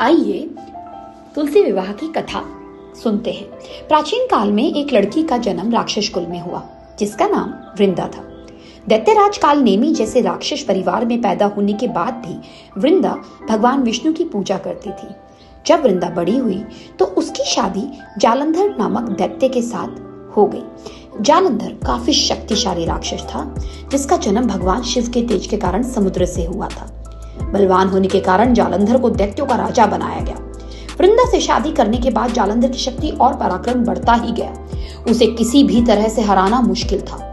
आइए तुलसी विवाह की कथा सुनते हैं। प्राचीन काल में एक लड़की का जन्म राक्षस कुल में हुआ, जिसका नाम वृंदा था। दैत्यराज काल नेमी जैसे राक्षस परिवार में पैदा होने के बाद भी वृंदा भगवान विष्णु की पूजा करती थी। जब वृंदा बड़ी हुई तो उसकी शादी जालंधर नामक दैत्य के साथ हो गई। जालंधर काफी शक्तिशाली राक्षस था, जिसका जन्म भगवान शिव के तेज के कारण समुद्र से हुआ था। बलवान होने के कारण जालंधर को दैत्यों का राजा बनाया गया। वृंदा से शादी करने के बाद जालंधर की शक्ति और पराक्रम बढ़ता ही गया। उसे किसी भी तरह से हराना मुश्किल था।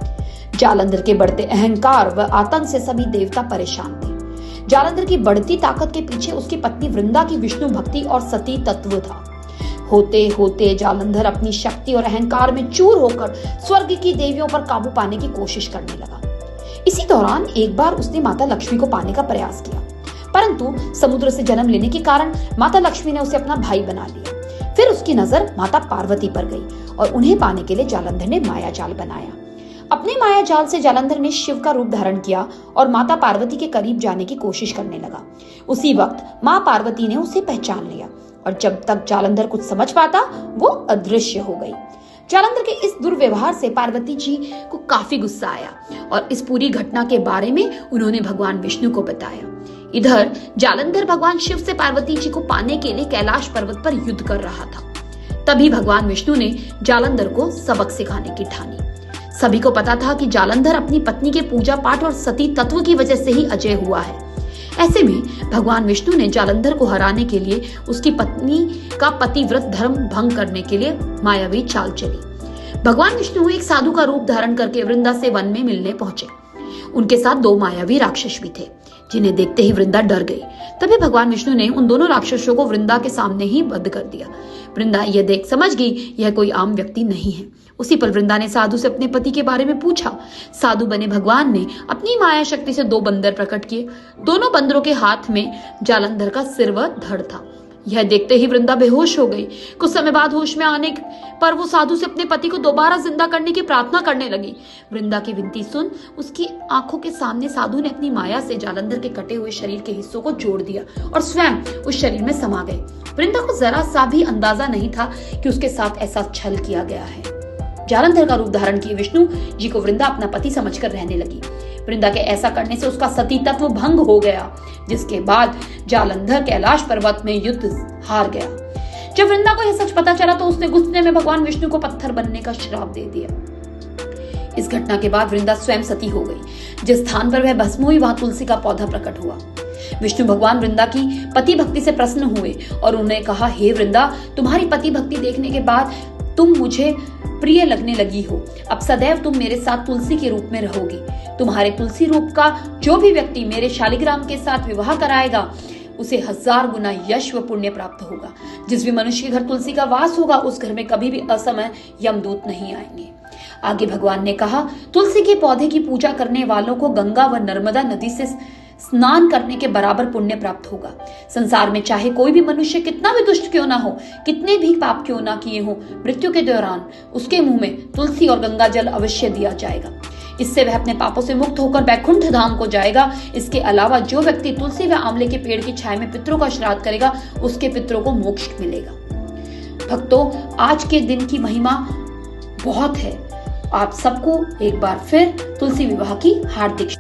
जालंधर के बढ़ते अहंकार व आतंक से सभी देवता परेशान थे। जालंधर की बढ़ती ताकत के पीछे उसकी पत्नी वृंदा की विष्णु भक्ति और सती तत्व था। होते होते जालंधर अपनी शक्ति और अहंकार में चूर होकर स्वर्ग की देवियों पर काबू पाने की कोशिश करने लगा। इसी दौरान एक बार उसने माता लक्ष्मी को पाने का प्रयास किया, परंतु समुद्र से जन्म लेने के कारण माता लक्ष्मी ने उसे अपना भाई बना लिया। फिर उसकी नजर माता पार्वती पर गई और उन्हें पाने के लिए जालंधर ने माया जाल बनाया। अपने माया जाल से जालंधर ने शिव का रूप धारण किया और माता पार्वती के करीब जाने की कोशिश करने लगा। उसी वक्त माँ पार्वती ने उसे पहचान लिया और जब तक जालंधर कुछ समझ पाता वो अदृश्य हो गई। जालंधर के इस दुर्व्यवहार से पार्वती जी को काफी गुस्सा आया और इस पूरी घटना के बारे में उन्होंने भगवान विष्णु को बताया। इधर जालंधर भगवान शिव से पार्वती जी को पाने के लिए कैलाश पर्वत पर युद्ध कर रहा था। तभी भगवान विष्णु ने जालंधर को सबक सिखाने की ठानी। सभी को पता था कि जालंधर अपनी पत्नी के पूजा पाठ और सती तत्व की वजह से ही अजय हुआ है। ऐसे में भगवान विष्णु ने जालंधर को हराने के लिए उसकी पत्नी का पतिव्रत धर्म भंग करने के लिए मायावी चाल चली। भगवान विष्णु एक साधु का रूप धारण करके वृंदा से वन में मिलने पहुंचे। उनके साथ दो मायावी राक्षस भी थे, जिन्हें देखते ही वृंदा डर गई। तभी भगवान विष्णु ने उन दोनों राक्षसों को वृंदा के सामने ही बंद कर दिया। वृंदा यह देख समझ गई यह कोई आम व्यक्ति नहीं है। उसी पर वृंदा ने साधु से अपने पति के बारे में पूछा। साधु बने भगवान ने अपनी माया शक्ति से दो बंदर प्रकट किए। दोनों बंदरों के हाथ में जालंधर का सिर व धड़ था। यह देखते ही वृंदा बेहोश हो गई। कुछ समय बाद होश में आने पर वो साधु से अपने पति को दोबारा जिंदा करने की प्रार्थना करने लगी। वृंदा की विनती सुन उसकी आंखों के सामने साधु ने अपनी माया से जालंधर के कटे हुए शरीर के हिस्सों को जोड़ दिया और स्वयं उस शरीर में समा गए। वृंदा को जरा सा भी अंदाजा नहीं था कि उसके साथ ऐसा छल किया गया है। जालंधर का रूप धारण किए विष्णु जी को वृंदा अपना पति समझकर रहने लगी। वृंदा के ऐसा करने से उसका सती तत्व भंग हो गया, जिसके बाद जालंधर कैलाश पर्वत में युद्ध हार गया। जब वृंदा को यह सच पता चला तो उसने गुस्से में भगवान विष्णु को पत्थर बनने का श्राप दे दिया। इस घटना के बाद वृंदा स्वयं सती हो गई। जिस स्थान पर वह भस्म हुई वहां तुलसी का पौधा प्रकट हुआ। विष्णु भगवान वृंदा की पति भक्ति से प्रसन्न हुए और उन्हें कहा, हे वृंदा, तुम्हारी पति भक्ति देखने के बाद तुम मुझे प्रिय लगने लगी हो। अब सदैव तुम मेरे साथ तुलसी के रूप में रहोगी। तुम्हारे तुलसी रूप का जो भी व्यक्ति मेरे शालिग्राम के साथ विवाह कराएगा उसे 1000 गुना यश व पुण्य प्राप्त होगा। जिस भी मनुष्य के घर तुलसी का वास होगा उस घर में कभी भी असमय यमदूत नहीं आएंगे। आगे भगवान ने कहा, तुलसी के पौधे की पूजा करने वालों को गंगा व नर्मदा नदी से स्नान करने के बराबर पुण्य प्राप्त होगा। संसार में चाहे कोई भी मनुष्य कितना भी दुष्ट क्यों ना हो, कितने भी पाप क्यों ना किए हो, मृत्यु के दौरान उसके मुंह में तुलसी और गंगा जल अवश्य दिया जाएगा। इससे वह अपने पापों से मुक्त होकर वैकुंठ धाम को जाएगा। इसके अलावा जो व्यक्ति तुलसी व आंवले के पेड़ की छाया में पितरों का श्राद्ध करेगा उसके पितरों को मोक्ष मिलेगा। भक्तों, आज के दिन की महिमा बहुत है। आप सबको एक बार फिर तुलसी विवाह की हार्दिक